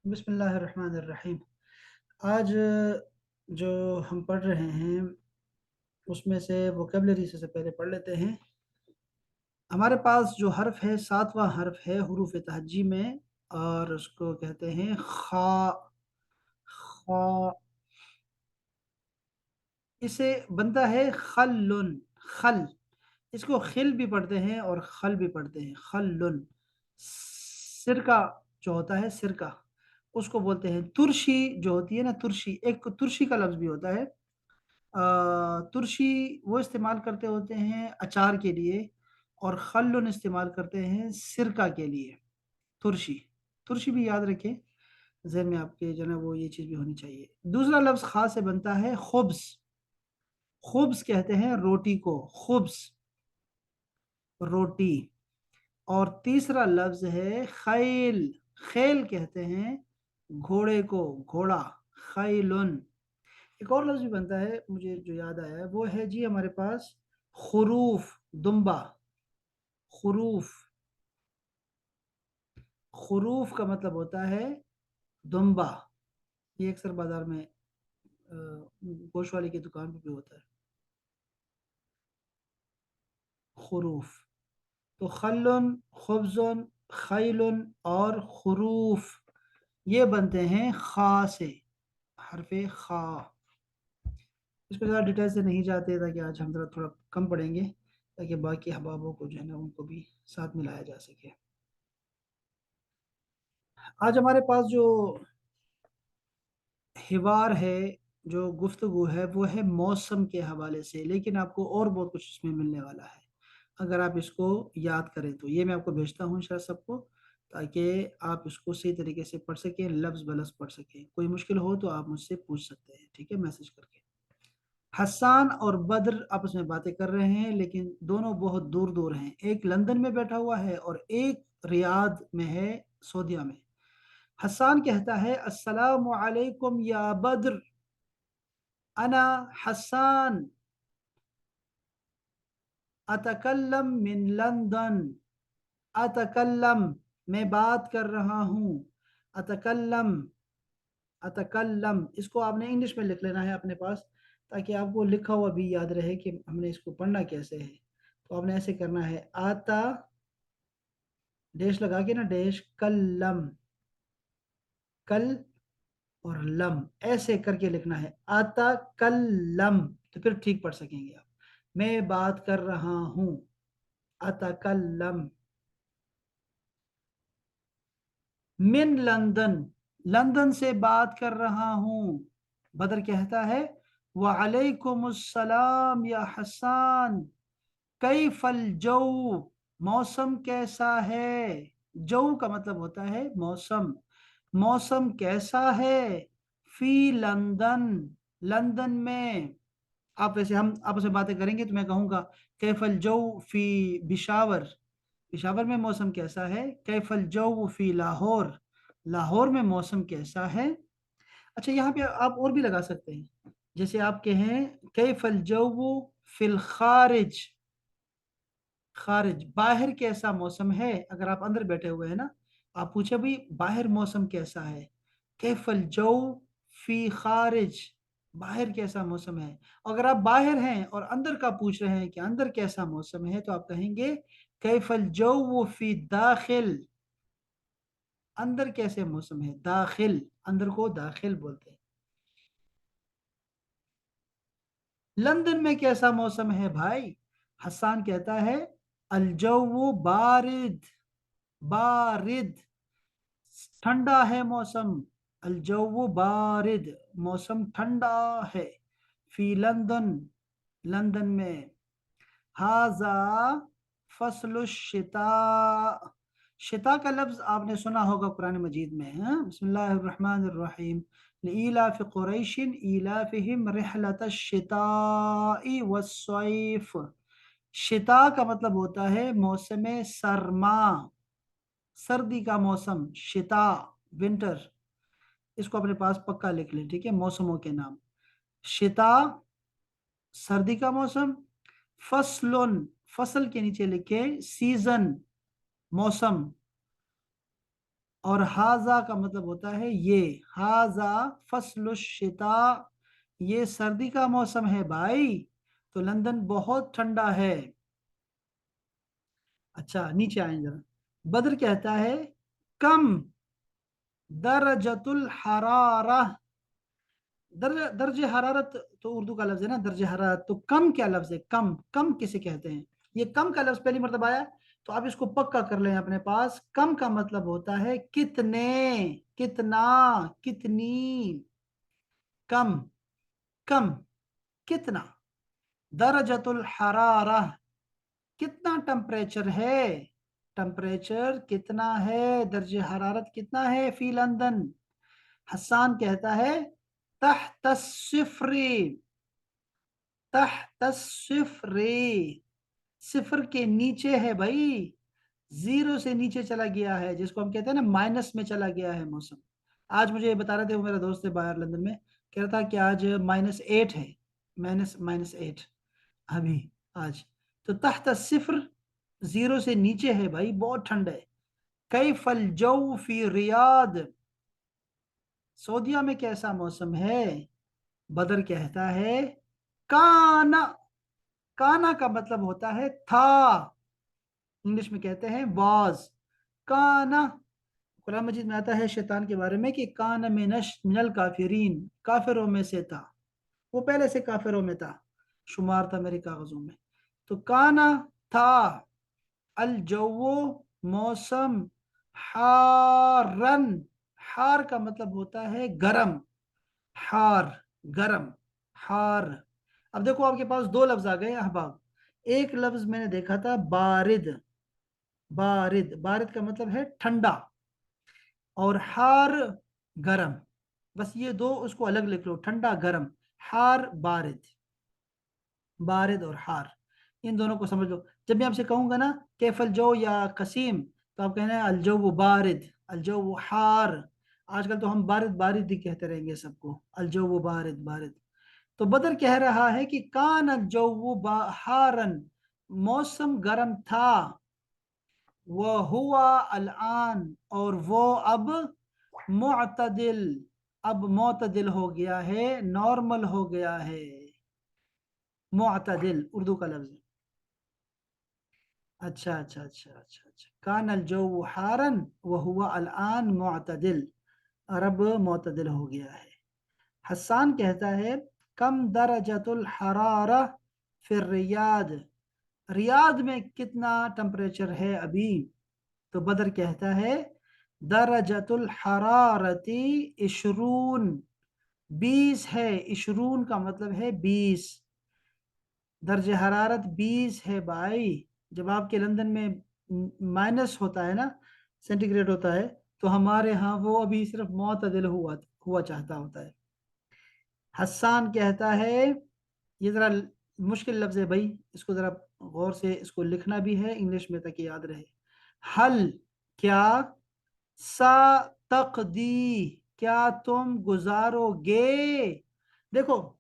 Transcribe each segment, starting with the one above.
बिस्मिल्लाहिर्रहमानिर्रहीम। आज जो हम पढ़ रहे हैं उसमें से वोकेबलरी से पहले पढ़ लेते हैं। हमारे पास जो हर्फ है सातवां हर्फ है हुरूफ तहज्जी में, और उसको कहते हैं खा। खा इसे बनता है खल्लुन। खल, इसको खिल भी पढ़ते हैं और खल भी पढ़ते हैं। खल्लुन। सिरका जो होता है, सिरका उसको बोलते हैं। तुरशी जो होती है ना, तुरशी, एक तुरशी का लफ्ज़ भी होता है। तुरशी वो इस्तेमाल करते होते हैं अचार के लिए, और खल्लुन इस्तेमाल करते हैं सिरका के लिए। तुरशी, तुरशी भी याद रखें, ज़हन में आपके जो है वो ये चीज़ भी होनी चाहिए। दूसरा लफ्ज़ खा से बनता है खुब्स। खुब्स कहते हैं रोटी को, खुब्स, रोटी। और तीसरा लफ्ज़ है खैल। खैल कहते हैं घोड़े को, घोड़ा, खैलुन। एक और लफ्ज़ भी बनता है मुझे जो याद आया है, वो है जी हमारे पास खुरूफ, दुम्बा। खुरूफ, खुरूफ का मतलब होता है दुम्बा। ये अक्सर बाजार में गोश्त वाले की दुकान पे भी होता है, खुरूफ। तो खल्लुन, खुब्जुन, खैलुन और खुरूफ, ये बनते हैं खा से, हरफे खा। इसको ज़्यादा डिटेल से नहीं जाते, ताकि आज हम ज़रा थोड़ा कम पढ़ेंगे, ताकि बाकी अहबाबों को जो है ना उनको भी साथ मिलाया जा सके। आज हमारे पास जो हिवार है, जो गुफ्तगू है, वो है मौसम के हवाले से, लेकिन आपको और बहुत कुछ इसमें मिलने वाला है अगर आप इसको याद करें तो। ये मैं आपको भेजता हूँ शायद सबको, ताकि आप इसको सही तरीके से पढ़ सकें, लफ्ज़ बलफ्ज़ पढ़ सकें। कोई मुश्किल हो तो आप मुझसे पूछ सकते हैं, ठीक है, मैसेज करके। हसन और बद्र आपस में बातें कर रहे हैं, लेकिन दोनों बहुत दूर दूर हैं। एक लंदन में बैठा हुआ है और एक रियाद में है, सऊदीया में। हसन कहता है अस्सलामु अलैकुम या बद्र, अना हसन, अतकल्लम मिन लंदन। अतकल्लम, मैं बात कर रहा हूँ। अतकल्लम, अतकल्लम, इसको आपने इंग्लिश में लिख लेना है अपने पास, ताकि आपको लिखा हुआ भी याद रहे कि हमने इसको पढ़ना कैसे है। तो आपने ऐसे करना है, आता, डैश लगा के ना, डैश, कल्लम, कल और लम, ऐसे करके लिखना है, आता कल्लम। तो फिर ठीक पढ़ सकेंगे आप। मैं बात कर रहा हूँ, अतकल्लम। मिन लंदन, लंदन से बात कर रहा हूँ। बदर कहता है वालेकुमुस्सलाम या हसन, कैफल जौ, मौसम कैसा है। जौ का मतलब होता है मौसम। मौसम कैसा है, फी लंदन, लंदन में। आप वैसे हम आपस में बातें करेंगे तो मैं कहूँगा कैफल जौ फी बिशावर, पिशावर में मौसम कैसा है। कैफल जौ फी लाहौर, लाहौर में मौसम कैसा है। अच्छा, यहाँ पे आप और भी लगा सकते हैं, जैसे आप कहें कैफल जौ फिल खारिज, खारिज बाहर कैसा मौसम है। अगर आप अंदर बैठे हुए हैं ना, आप पूछे भाई बाहर मौसम कैसा है, कैफल जौ फी खारिज, बाहर कैसा मौसम है। अगर आप बाहर हैं और अंदर का पूछ रहे हैं कि अंदर कैसा मौसम है, तो आप कहेंगे कैफल जौ फी दाखिल, अंदर कैसे मौसम है। दाखिल, अंदर को दाखिल बोलते हैं। लंदन में कैसा मौसम है भाई। हसान कहता है अलजौ बारिद, बारिद, ठंडा है मौसम। अलजौ बारिद, मौसम ठंडा है। फी लंदन, लंदन में। हाजा फसलु शिता, शिता का लफ्ज आपने सुना होगा कुरान मजीद में है। बिस्मिल्लाहिर्रहमानिर्रहीम, लिईलाफ कुरैशिन ईलाफिहिम रिहलतश शिताई वस्सैफ। शिता का मतलब होता है मौसम सरमा, सर्दी का मौसम, शिता, विंटर। इसको अपने पास पक्का लिख लें, ठीक है, मौसमों के नाम। शिता, सर्दी का मौसम। फसलुन, फसल के नीचे लिखे सीजन, मौसम। اور हाजा का मतलब होता है ये, हाजा फसलु الشتاء, ये सर्दी का मौसम है भाई, तो लंदन बहुत ठंडा है। अच्छा नीचे आए जरा। बद्र कहता है कम दरजतुल हरारा, दर्ज हरारत तो उर्दू का लफ्ज है ना, दर्ज हरारत, तो कम क्या लफ्ज है, कम, कम किसे कहते हैं? ये कम का लफ्ज पहली मर्तबा आया, तो आप इसको पक्का कर लें अपने पास। कम का मतलब होता है कितने, कितना, कितनी, कम, कम, कितना। दरजतुल हरारा, कितना टेम्परेचर है, टेम्परेचर कितना है, दर्ज हरारत कितना है फी लंदन। हसान कहता है तहत सिफ्री, तहत सिफ्री, सिफर के नीचे है भाई, जीरो से नीचे चला गया है, जिसको हम कहते हैं ना माइनस में चला गया है मौसम। आज मुझे ये बता रहे थे, वो मेरा दोस्त है बाहर लंदन में, कह रहा था कि आज -8 है, -8 अभी आज। तो तहत सिफर, जीरो से नीचे है भाई, बहुत ठंड है। कैफल जौ फी रियाद, सऊदीया में कैसा मौसम है? बदर कहता है काना, काना का मतलब होता है था, इंग्लिश में कहते हैं वाज, काना। कुरान मजीद में आता है शैतान के बारे में कि कान मिनश मिनल काफिरीन, काफिरों में से था, वो पहले से काफिरों में था, शुमार था मेरे कागजों में। तो काना था, अल जवो मौसम, हारन, हार का मतलब होता है गरम, हार, गरम, हार। अब देखो आपके पास दो लफ्ज आ गए अहबाब। एक लफ्ज मैंने देखा था बारिद, बारिद, बारिद का मतलब है ठंडा, और हार गरम, बस ये दो उसको अलग लिख लो, ठंडा गरम, हार बारिद, बारिद और हार, इन दोनों को समझ लो। जब मैं आपसे कहूंगा ना कैफल जो या कसीम, तो आप कहना है अलजो बारिद, अलजो हार। आजकल तो हम बारिद बारिद ही कहते रहेंगे सबको, अलजो बारिद बारिद। तो बदर कह रहा है कि कान अलजो हारन, मौसम गर्म था, वह हुआ अलान, और वो अब मुअतदिल, अब मुअतदिल हो गया है, नॉर्मल हो गया है। मुअतदिल उर्दू का लफ्ज है। अच्छा अच्छा अच्छा अच्छा अच्छा, कान अलजो हारन वह हुआ अलान मुअतदिल, और अब मुअतदिल हो गया है। हसान कहता है कम दरजतुल हरारा फिर रियाद, रियाद में कितना टेम्परेचर है अभी? तो बदर कहता है दरजतुल हरारती इशरून, 20 है, इशरून का मतलब है 20, दर्ज हरारत 20 है भाई। जब आपके लंदन में माइनस होता है ना, सेंटीग्रेड होता है, तो हमारे यहाँ वो अभी सिर्फ मुअतदिल हुआ हुआ चाहता होता है। हसान कहता है, ये जरा मुश्किल लफ्ज है भाई, इसको जरा गौर से इसको लिखना भी है इंग्लिश में ताकि याद रहे। हल क्या, सा तकदी क्या तुम गुजारोगे। देखो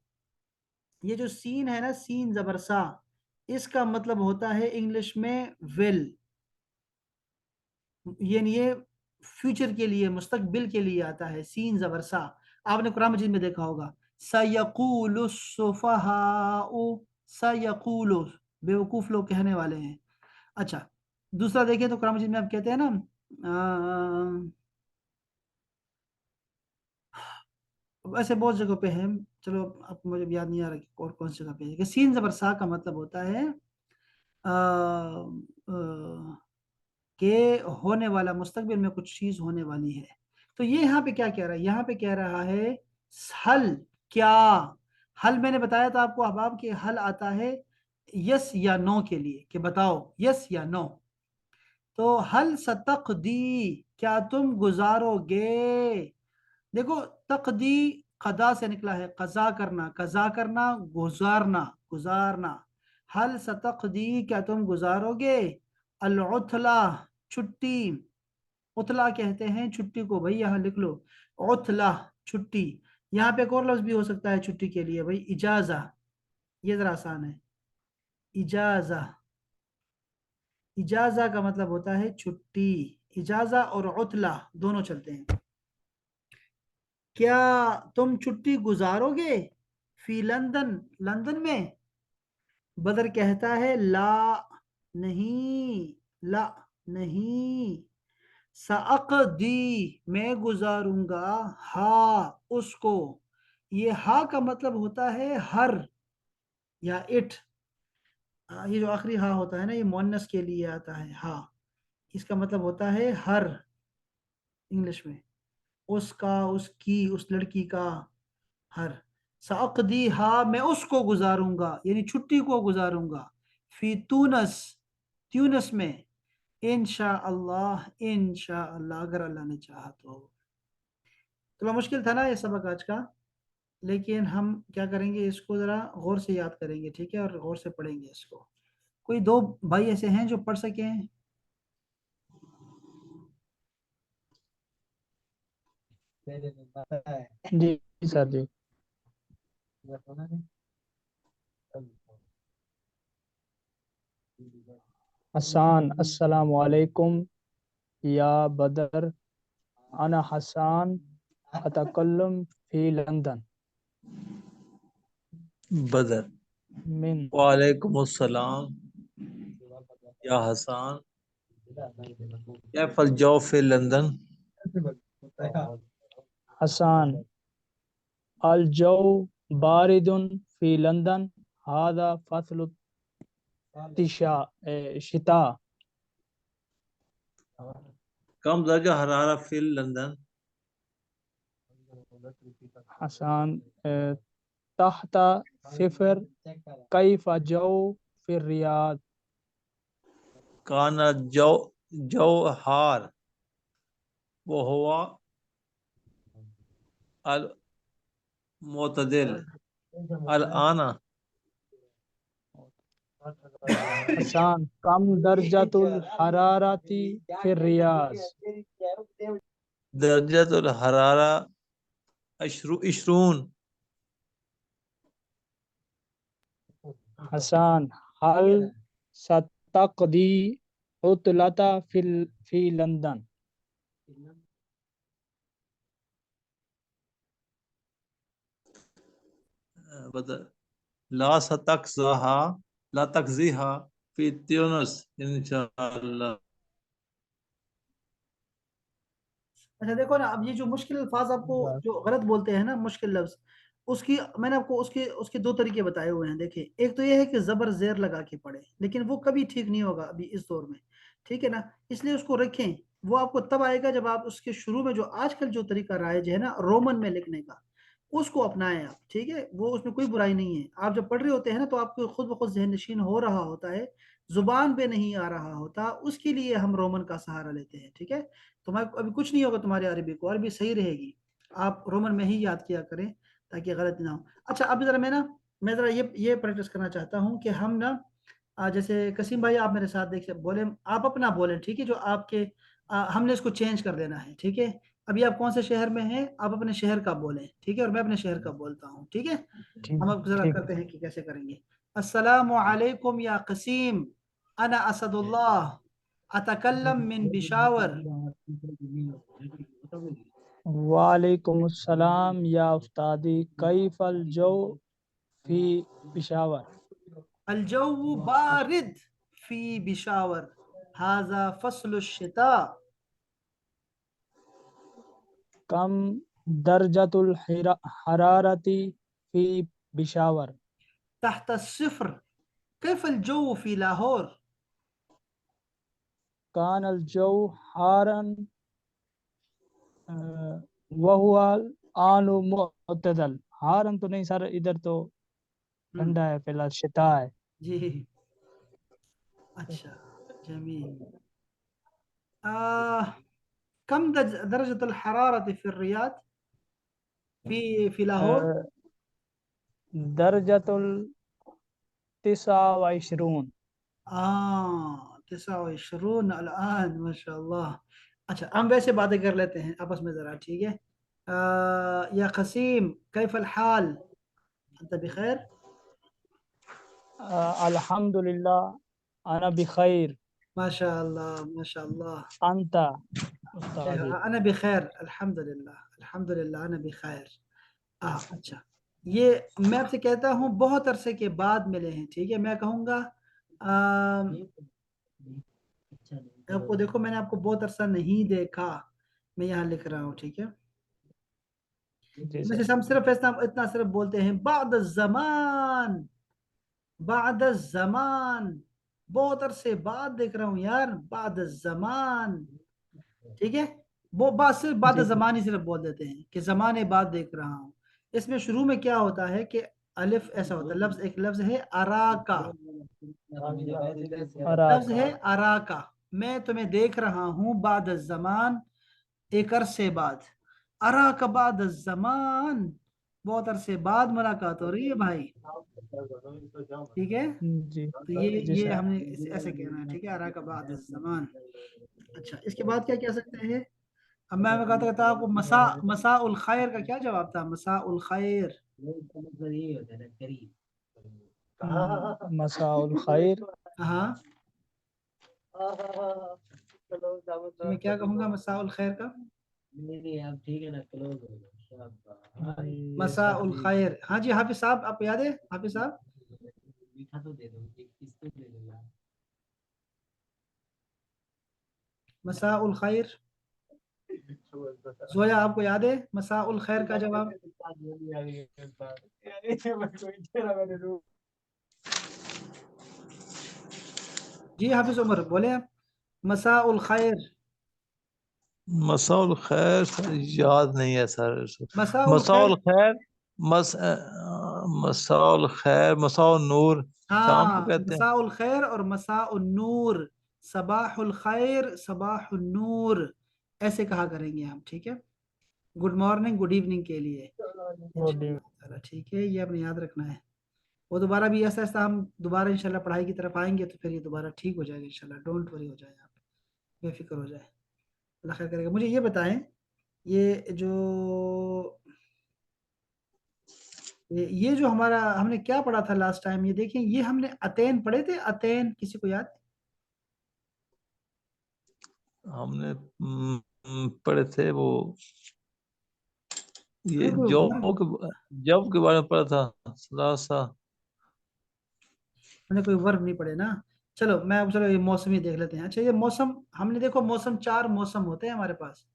ये जो सीन है ना, सीन जबर सा, इसका मतलब होता है इंग्लिश में विल, ये फ्यूचर के लिए, मुस्तकबिल के लिए आता है सीन जबर सा। आपने कुरान मजीद में देखा होगा सयकूलु सुफहाउ, सयकूलु, बेवकूफ लोग कहने वाले हैं। अच्छा दूसरा देखें तो कुरान मजीद में आप कहते हैं ना, वैसे बहुत जगह पे है, चलो अब मुझे याद नहीं आ रहा कि और कौन सी जगह पे है, कि सीन जबर सा का मतलब होता है कि होने वाला, मुस्तकबिल में कुछ चीज होने वाली है। तो ये यहाँ पे क्या कह रहा है, यहाँ पे कह रहा है हल क्या, हल मैंने बताया था आपको अहबाब कि हल आता है यस या नो के लिए, कि बताओ यस या नो। तो हल सतकदी, क्या तुम गुजारोगे। देखो तकदी कदा से निकला है, कजा करना, कजा करना, गुजारना, गुजारना। हल सतकदी क्या तुम गुजारोगे, अलउतला छुट्टी, उतला कहते हैं छुट्टी को भाई, यहाँ लिख लो उतला छुट्टी। यहाँ पे एक और लफ्ज भी हो सकता है छुट्टी के लिए भाई, इजाजा, ये जरा आसान है, इजाजा, इजाजा का मतलब होता है छुट्टी, اجازہ اور عطلہ دونوں چلتے ہیں. کیا تم چھٹی گزارو گے فی لندن، لندن میں؟ بدر کہتا ہے لا، نہیں، لا نہیں. سأقضی میں گزاروں گا، ہاں اس کو. یہ ہا کا مطلب ہوتا ہے ہر یا اٹ. یہ جو آخری ہا ہوتا ہے نا، یہ مونس کے لیے آتا ہے ہا. اس کا مطلب ہوتا ہے ہر، انگلش میں. اس کا، اس کی، اس لڑکی کا، ہر. سأقضی ہا میں اس کو گزاروں گا، یعنی چھٹی کو گزاروں گا. فی تونس، تیونس میں. انشاءاللہ، انشاءاللہ اگر اللہ نے چاہا تو. تھوڑا مشکل تھا نا یہ سبق آج کا، لیکن ہم کیا کریں گے، اس کو ذرا غور سے یاد کریں گے، ٹھیک ہے، اور غور سے پڑھیں گے اس کو. کوئی دو بھائی ایسے ہیں جو پڑھ سکیں؟ جی سر جی. حسان السلام علیکم یا بدر، انا حسان اتکلم فی لندن بدر من. وعلیکم السلام یا حسان کیف الجو فی لندن. حسان الجو بارد فی لندن، هذا فصل الشتاء. کم درجہ حرارہ فی لندن. حسان تحت صفر. کیف جو فی الریاض. کان جو ہار وہوا المعتدل الان. حسان کم درجۃ الحرارتی فی الریاض. درجۃ الحرارہ عشرون. حسان هل ستقضی عطلۃ فی لندن. بدر لا ستقضیہا، لا تقضیہا فی تیونس انشاءاللہ. اچھا دیکھو نا، اب یہ جو مشکل الفاظ آپ کو جو غلط بولتے ہیں نا، مشکل لفظ، اس کی میں نے آپ کو اس کے دو طریقے بتائے ہوئے ہیں. دیکھیں، ایک تو یہ ہے کہ زبر زیر لگا کے پڑھیں، لیکن وہ کبھی ٹھیک نہیں ہوگا ابھی اس دور میں، ٹھیک ہے نا. اس لیے اس کو رکھیں. وہ آپ کو تب آئے گا جب آپ اس کے شروع میں جو آج کل جو طریقہ رائج ہے نا رومن میں لکھنے کا، اس کو اپنائیں آپ، ٹھیک ہے. وہ اس میں کوئی برائی نہیں ہے. آپ جب پڑھ رہے ہوتے ہیں نا تو آپ کو خود بخود ذہن نشین ہو رہا ہوتا ہے، زبان پہ نہیں آ رہا ہوتا، اس کے لیے ہم رومن کا سہارا لیتے ہیں، ٹھیک ہے. تو میں ابھی کچھ نہیں ہوگا تمہاری عربی کو، عربی صحیح رہے گی. آپ رومن میں ہی یاد کیا کریں تاکہ غلط نہ ہو. اچھا ابھی ذرا میں ذرا یہ پریکٹس کرنا چاہتا ہوں کہ ہم نا جیسے قسیم بھائی آپ میرے ساتھ دیکھ بولیں، آپ اپنا بولیں، ٹھیک ہے. جو آپ کے ہم نے اس کو چینج کر دینا ہے، ٹھیک ہے. ابھی آپ کون سے شہر میں ہیں، آپ اپنے شہر کا بولیں، ٹھیک ہے، اور میں اپنے شہر کا بولتا ہوں، ٹھیک ہے. ہم اب ذرا ٹھیک کرتے ہیں کہ کیسے کریں گے. السلام علیکم یا قسیم، انا اسد اللہ اتکلم من بشاور. وعلیکم السلام یا استادی، کیف الجو فی پشاور. الجو بارد فی بشاور، هذا فصل الشتاء. کم درجۃ الحرارتی فی پشاور. تحت الصفر. كيف الجو في لاہور؟ کان الجو حارا وهو الآن معتدل. حارن تو نہیں سر، ادھر تو ٹھنڈا ہے، فی الحال شتا ہے. جی اچھا، جمیل. كم درجة الحرارة في الرياض، في لاہور؟ درجۃ التسع و عشرون. 29 الآن، ما شاء اللہ. اچھا ہم ویسے باتیں کر لیتے ہیں آپس میں ذرا، ٹھیک ہے. یا قسیم کیف الحال، انت بخیر؟ الحمد للہ انا بخیر. माशा अल्लाह माशा अल्लाह। अंता उस्ताद जी। अना बिखैर अल्हम्दुलिल्लाह अल्हम्दुलिल्लाह अना बिखैर। अच्छा, ये मैं आपसे कहता हूँ बहुत अरसे के बाद मिले हैं, ठीक है। मैं कहूँगा आपको, देखो मैंने आपको बहुत अरसा नहीं देखा, मैं यहाँ लिख रहा हूँ, ठीक है। जी वैसे सर। हम सिर्फ इतना इतना सिर्फ बोलते हैं बाद ज़मान, बाद ज़मान, बहुत अरसे बाद देख रहा हूँ यार, बाद ज़मान, ठीक है। वो बात सिर्फ बाद जी ज़मान ही सिर्फ बोल देते हैं कि ज़माने बाद देख रहा हूँ। इसमें शुरू में क्या होता है कि अलिफ ऐसा होता है, लफ्ज एक लफ्ज है अराका, लफ्ज है अराका। अराका, मैं तुम्हें देख रहा हूँ बाद ज़मान, एक अरसे बाद। अराका बाद ज़मान, बहुत अरसे बाद मुलाकात हो रही है भाई, ठीक है। जी तो ये जी ये सर। हमने ऐसे कहना है, ठीक है, अराका बाद ज़मान। अच्छा, इसके बाद क्या कह सकते हैं। अब मैं कहता था आपको मसा उल खैर का क्या जवाब था, मसा उल खैर। मसाउल खैर। हाँ, तो मैं क्या कहूँगा मसा उल खैर का, जी मसा सर। उल खैर। हाँ जी हाफिज साहब, आपको याद है हाफिज साहब, मसा उल खैर। जोया आपको याद है मसा उल खैर का जवाब। जी हाफिज उमर बोले आप, मसा उल खैर। मसाउल खैर याद नहीं है सर। मसा उल खैर, मसाउल खैर, मसाउल खैर, मसाउल नूर शाम को हाँ, कहते हैं। मसा उल खैर और मसा उन नूर, सबाहुल खैर सबाहुन नूर, ऐसे कहा करेंगे हम, ठीक है। गुड मॉर्निंग गुड इवनिंग के लिए इंशाल्लाह ताला, ठीक है, ये आपने याद रखना है। वो दोबारा भी ऐसा ऐसा हम दोबारा इंशाल्लाह पढ़ाई की तरफ आएंगे तो फिर ये दोबारा ठीक हो जाएगा इंशाल्लाह, डोंट वरी हो जाए आप, बेफिक्र हो जाए, अल्लाह खैर करेगा। मुझे ये बताएं, ये जो ये जो हमारा हमने क्या पढ़ा था लास्ट टाइम, ये देखें, ये हमने अतैन पढ़े थे, अतैन किसी को याद। हमने पढ़े थे वो, ये हमने कोई वर्ब, जॉब के बारे में पढ़ा था सलासा। हमने कोई वर्ब नहीं पढ़े ना। चलो मैं अब, चलो ये मौसम ही देख लेते हैं। अच्छा, ये मौसम हमने देखो, मौसम चार मौसम होते हैं हमारे पास,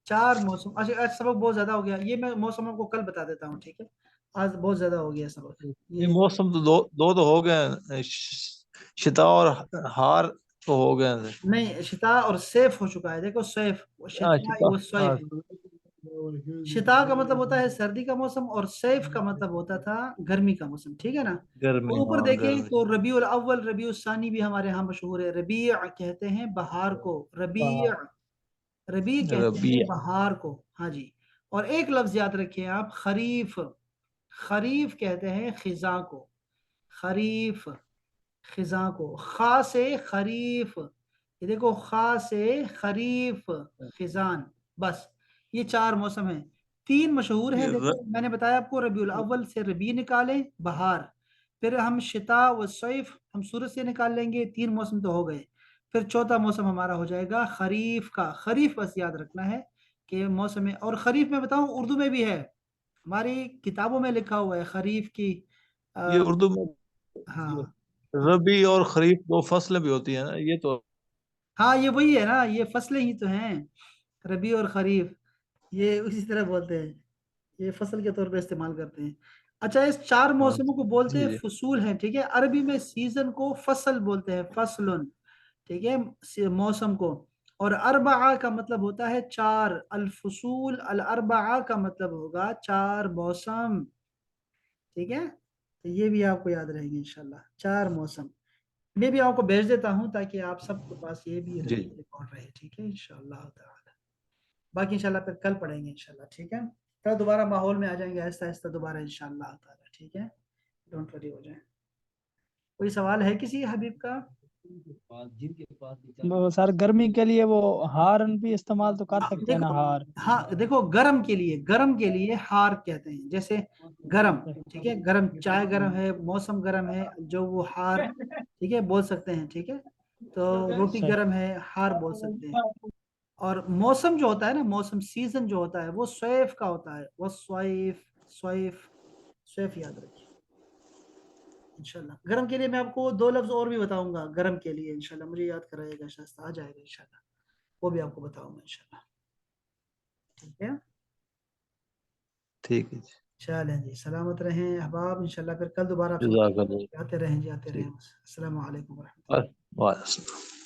चार मौसम। अच्छा आज सबक बहुत ज्यादा हो गया, ये मैं मौसम आपको कल बता देता हूँ, ठीक है। आज बहुत ज्यादा हो गया सबक ये ये। मौसम तो दो दो तो हो गए, शिता और हार तो हो गए। नहीं, शिता और सैफ हो चुका है, देखो सैफ, हाँ शिता शिता, वो हाँ सैफ। शिता का मतलब होता है सर्दी का मौसम, और सैफ का मतलब होता था गर्मी का मौसम, ठीक है ना। गर्मी, और ऊपर हाँ देखें गर्मी। तो रबीउल अव्वल रबीउल सानी भी हमारे यहाँ मशहूर है, रबी कहते हैं बहार को, रबी, रबी कहते रबी, हैं बहार को, हाँ जी। और एक लफ्ज याद रखिए आप, खरीफ, खरीफ कहते हैं खिजा को, खरीफ, खिजा को, खा से खरीफ, ये देखो खा से खरीफ, खिजान, बस। ये चार मौसम हैं, तीन मशहूर ये हैं, देखो मैंने बताया आपको, रबीउल अव्वल से रबी निकालें बहार, फिर हम शिता व सैफ हम सूरज से निकाल लेंगे, तीन मौसम तो हो गए। फिर चौथा मौसम हमारा हो जाएगा खरीफ का, खरीफ बस याद रखना है कि मौसम है। और खरीफ में बताऊं उर्दू में भी है, हमारी किताबों में लिखा हुआ है खरीफ की। ये आ, उर्दू में ये हाँ रबी और खरीफ दो फसलें भी होती है ना, ये तो। हाँ, ये वही है ना, ये फसलें ही तो हैं, रबी और खरीफ, ये उसी तरह बोलते हैं, ये फसल के तौर पे इस्तेमाल करते हैं। अच्छा, इस चार हाँ मौसमों को बोलते जी हैं जी। फसूल हैं, ठीक है। अरबी में सीजन को फसल बोलते हैं, फसलुन, ठीक है, मौसम को। और अरबा का मतलब होता है चार, अल फसूल अल अरबा का मतलब होगा चार मौसम, ठीक है। तो ये भी आपको याद रहेंगे इंशाल्लाह, चार मौसम। मैं भी आपको भेज देता हूँ ताकि आप सबके पास ये भी जी रिकॉर्ड रहे, ठीक है इंशाल्लाह ताला। बाकी इंशाल्लाह फिर कल पढ़ेंगे इंशाल्लाह, ठीक है। तो दोबारा माहौल में आ जाएंगे आहिस्ता आहिस्ता दोबारा इंशाल्लाह ताला, ठीक है, डोंट वरी हो जाए। कोई सवाल है किसी हबीब का। वो सर गर्मी के लिए वो हारन भी इस्तेमाल तो कर सकते हैं ना, देखो, हार। हाँ देखो, गरम के लिए हार कहते हैं, जैसे गरम, ठीक है, गरम चाय गरम है, मौसम गरम है, जो वो हार, ठीक है, बोल सकते हैं, ठीक है। تو روٹی گرم ہے ہار بول سکتے ہیں. اور موسم جو ہوتا ہے نا موسم سیزن جو ہوتا ہے وہ سویف کا ہوتا ہے. وہ سویف یاد رکھیے انشاءاللہ. گرم کے لیے میں آپ کو 2 لفظ اور بھی بتاؤں گا گرم کے لیے انشاءاللہ. مجھے یاد کرائے گا شاید آ جائے گا انشاءاللہ. وہ بھی آپ کو بتاؤں گا انشاءاللہ. ٹھیک ہے ٹھیک ہے جی. چلیں جی سلامت رہیں احباب. انشاءاللہ پھر کل دوبارہ آپ سے جزاک اللہ. آتے رہیں جی آتے ٹھیک. رہیں. السلام علیکم ورحمۃ اللہ. وعلیکم السلام.